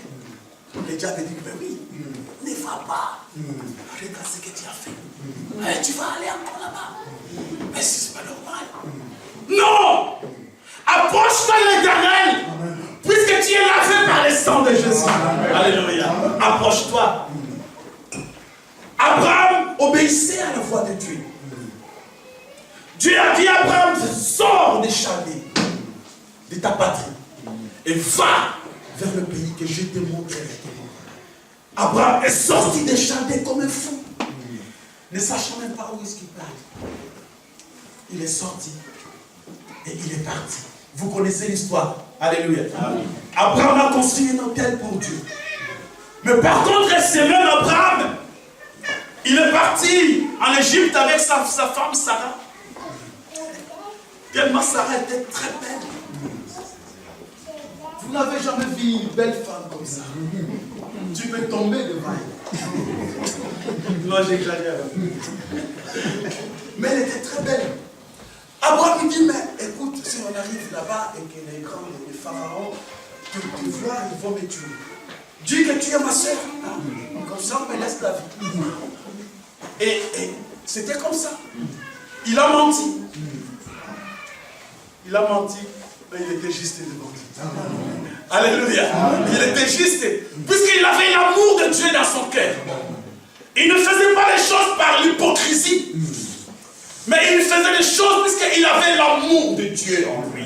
S1: Le diable dit, mais oui, ne va pas. Regarde ce que tu as fait. Tu vas aller encore là-bas. Mais c'est pas normal. Non! Approche-toi de l'Éternel. Puisque tu es lavé par le sang de Jésus. Alléluia. Approche-toi. Abraham obéissait à la voix de Dieu. Dieu a dit à Abraham, sors des Chaldées, de ta patrie, et va vers le pays que je te montrerai. Abraham est sorti des Chaldées comme un fou, ne sachant même pas où est-ce qu'il parle. Il est sorti et il est parti. Vous connaissez l'histoire. Alléluia. Abraham a construit un hôtel pour Dieu. Mais par contre, ce même Abraham, il est parti en Égypte avec sa femme Sarah. Tellement Sarah était très belle. Vous n'avez jamais vu une belle femme comme ça. Tu peux tomber devant elle. Moi j'exagère. Mais elle était très belle. Abraham lui dit, mais écoute, si on arrive là-bas et que les grands, les pharaons te voient, ils vont me tuer. Dis que tu es ma soeur. Comme ça, on me laisse la vie. Et c'était comme ça. Il a menti. Il a menti, mais il était juste devant Dieu. Alléluia. Il était juste, puisqu'il avait l'amour de Dieu dans son cœur. Il ne faisait pas les choses par l'hypocrisie, mais il faisait les choses puisqu'il avait l'amour de Dieu en lui.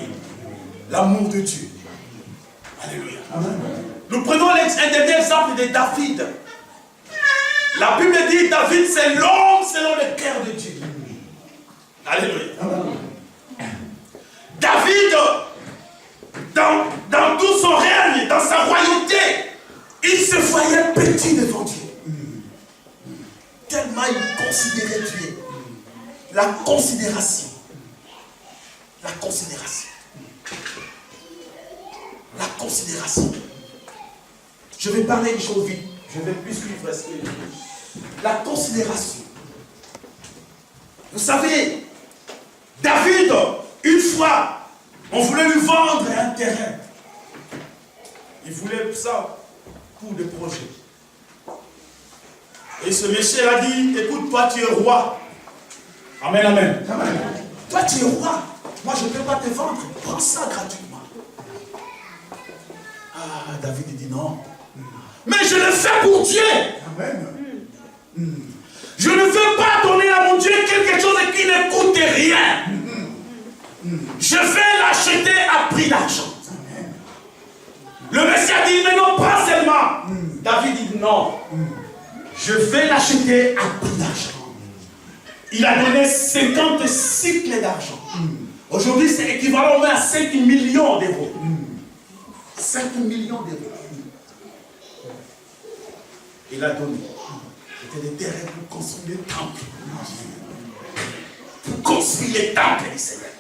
S1: L'amour de Dieu. Alléluia. Nous prenons un dernier exemple de David. La Bible dit David, c'est l'homme selon le cœur de Dieu. Alléluia. David, dans tout son règne, dans sa royauté, il se voyait petit devant Dieu. Tellement il considérait Dieu. La considération. La considération. La considération. Je vais parler une chose vite. Je vais plus suivre parce que la considération. Vous savez, David, une fois, on voulait lui vendre un terrain. Il voulait ça pour des projets. Et ce monsieur a dit, écoute, toi tu es roi. Amen, amen. Toi tu es roi. Moi je ne peux pas te vendre. Prends ça gratuitement. Ah, David dit non. Mais je le fais pour Dieu. Amen. Je ne veux pas donner à mon Dieu quelque chose qui ne coûte rien. Je vais l'acheter à prix d'argent. Le Messie a dit, mais non, pas seulement. David dit non. Je vais l'acheter à prix d'argent. Il a donné 50 cycles d'argent. Aujourd'hui, c'est équivalent à 5 millions d'euros. 5 millions d'euros. Il a donné. C'était des terrains pour construire des temples. Pour construire les temples du Seigneur.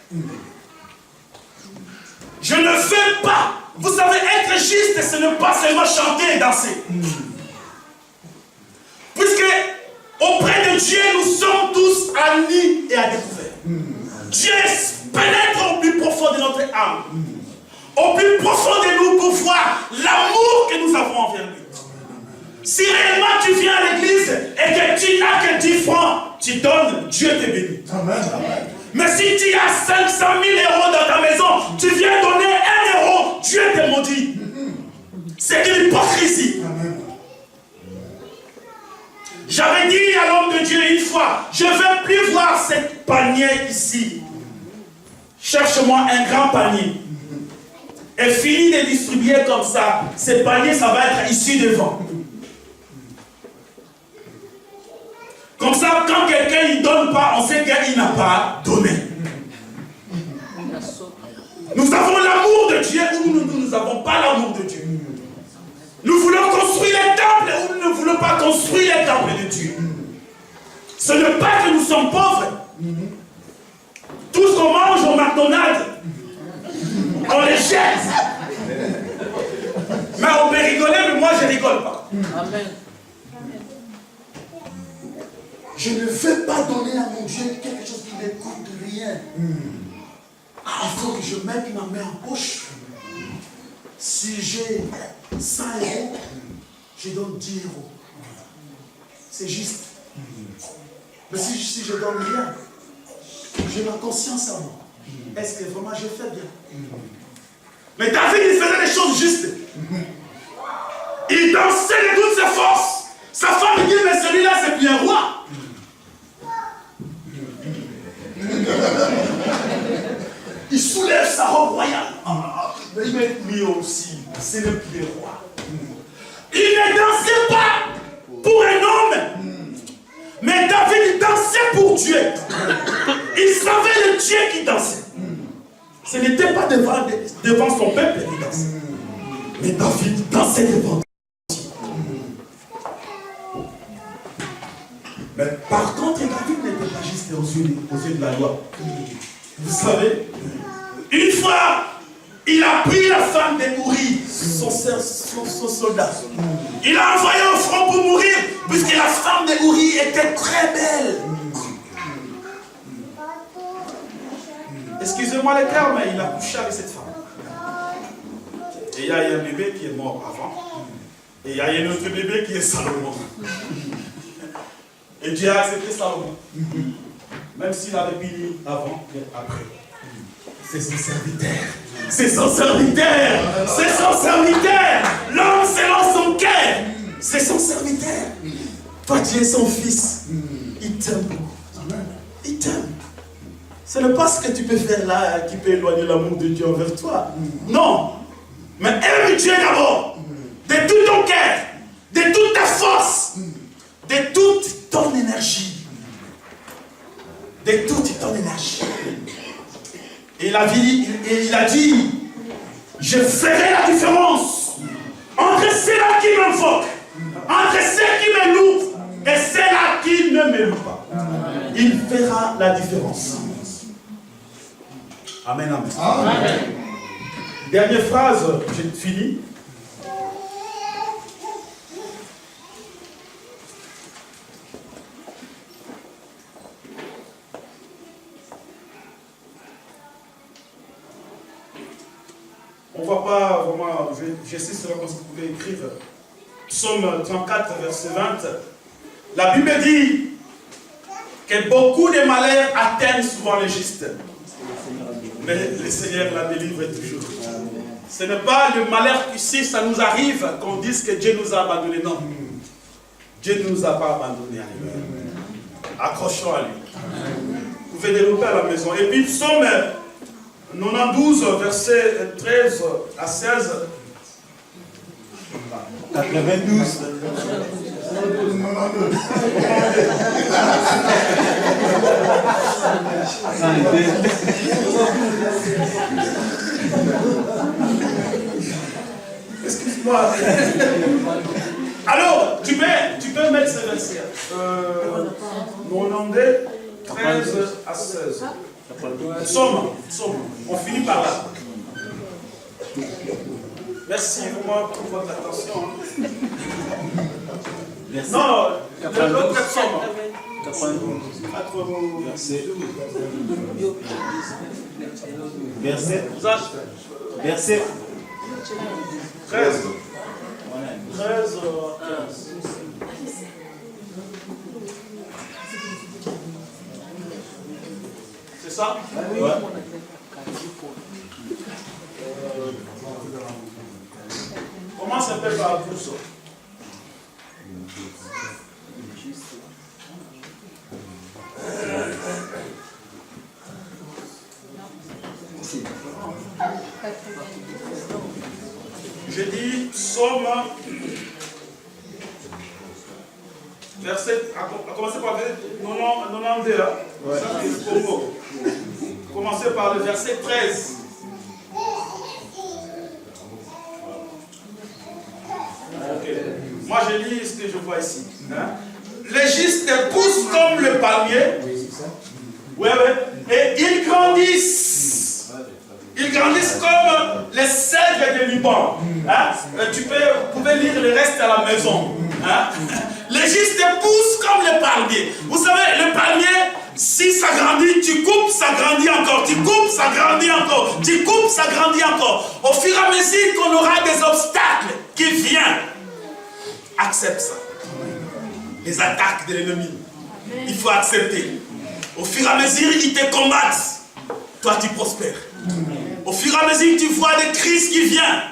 S1: Je ne veux pas. Vous savez, être juste, ce n'est pas seulement chanter et danser. Puisque auprès de Dieu, nous sommes tous à nu et à découvert. Dieu pénètre au plus profond de notre âme. Au plus profond de nous pour voir l'amour que nous avons envers lui. Si réellement tu viens à l'église et que tu n'as que 10 francs, tu donnes, Dieu te bénit. Amen. Mais si tu as 500 000 euros dans ta maison, tu viens donner 1 euro, Dieu te maudit. C'est de l'hypocrisie. J'avais dit à l'homme de Dieu une fois, je ne veux plus voir cette panier ici. Cherche-moi un grand panier. Et finis de distribuer comme ça. Ce panier, ça va être ici devant. Comme ça, quand quelqu'un ne donne pas, on sait qu'il n'a pas donné. Nous avons l'amour de Dieu ou nous n'avons pas l'amour de Dieu. Nous voulons construire les temples ou nous ne voulons pas construire les temples de Dieu. Ce n'est pas que nous sommes pauvres. Tout ce qu'on mange au McDonald's, on les jette. Mais on peut rigoler, mais moi je ne rigole pas.
S3: Amen.
S4: Je ne veux pas donner à mon Dieu quelque chose qui ne coûte rien. Il faut que je mette ma main en poche. Si j'ai 100 euros, je donne 10 euros. C'est juste. Mais si je donne rien, j'ai ma conscience à moi. Est-ce que vraiment je fais bien?
S1: Mais David, il faisait des choses justes. Il dansait de toutes ses forces. Sa femme dit, mais celui-là, c'est bien roi.
S4: Il soulève sa robe royale. Mais lui aussi, c'est le plus roi.
S1: Il ne dansait pas pour un homme. Mais David dansait pour Dieu. Il savait le Dieu qui dansait. Ce n'était pas devant son peuple qu'il dansait. Mais David dansait devant Dieu. Mais par contre, David n'était pas juste aux yeux de la loi. Vous savez, une fois, il a pris la femme d'Uri, son soldat. Il a envoyé au front pour mourir, puisque la femme d'Uri était très belle. Excusez-moi les termes, mais il a couché avec cette femme. Et il y a un bébé qui est mort avant. Et il y a un autre bébé qui est Salomon. Et Dieu a accepté Salomon. Même s'il avait puni avant et après. C'est son serviteur. C'est son serviteur. C'est son serviteur. L'homme selon son cœur. C'est son serviteur. Toi, tu es son fils. Il t'aime beaucoup. Il t'aime. Ce n'est pas ce que tu peux faire là qui peut éloigner l'amour de Dieu envers toi. Non. Mais aime Dieu d'abord. De tout ton cœur. De toute ta force. De toute ton énergie. De toute ton énergie. Et il a dit, je ferai la différence entre ceux-là qui m'invoquent, entre ceux qui me louent et ceux-là qui ne me louent pas. Il fera la différence. Amen, amen. Amen. Dernière phrase, j'ai fini. On ne va pas vraiment, j'essaie seulement comme vous pouvez écrire. Psaume 34, verset 20. La Bible dit que beaucoup de malheurs atteignent souvent les justes. Mais le Seigneur la délivre toujours. Ce n'est pas le malheur ici, ça nous arrive qu'on dise que Dieu nous a abandonnés. Non. Dieu ne nous a pas abandonnés. Accrochons à lui. Vous pouvez développer à la maison. Et puis, psaume 92, verset 13 à 16.
S2: 92.
S1: Excuse-moi. Alors, tu peux mettre ce verset. 92, 13 à 16. Somme. On finit par là. Merci vraiment pour votre attention.
S2: Merci.
S1: Non, l'autre somme.
S2: 92. Verset. Verset.
S1: 13. 13, 15. C'est ça?
S2: Ouais.
S1: Comment s'appelle par tous? Je dis psaume, verset verset, à commencer par le 92, hein? Ouais. Ça, c'est le Congo. Commencez par le verset 13. Okay. Moi, je lis ce que je vois ici. Hein? Les justes poussent comme le palmier. Oui, oui. Et ils grandissent. Ils grandissent comme les cèdres de Liban. Hein? Vous pouvez lire le reste à la maison. Hein? Les justes poussent comme le palmier. Vous savez, le palmier, si ça grandit, tu coupes, ça grandit encore. Tu coupes, ça grandit encore. Tu coupes, ça grandit encore. Au fur et à mesure qu'on aura des obstacles qui viennent, accepte ça. Les attaques de l'ennemi, il faut accepter. Au fur et à mesure, ils te combattent. Toi, tu prospères. Au fur et à mesure, tu vois des crises qui viennent.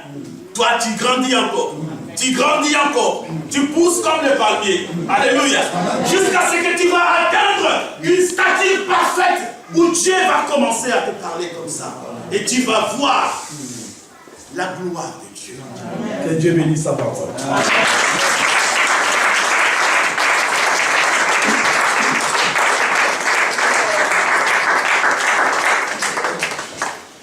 S1: Toi, tu grandis encore. Tu grandis encore. Tu pousses comme le palmier. Alléluia. Jusqu'à ce que tu vas atteindre une stature parfaite où Dieu va commencer à te parler comme ça. Et tu vas voir la gloire de Dieu. Que Dieu bénisse sa parole.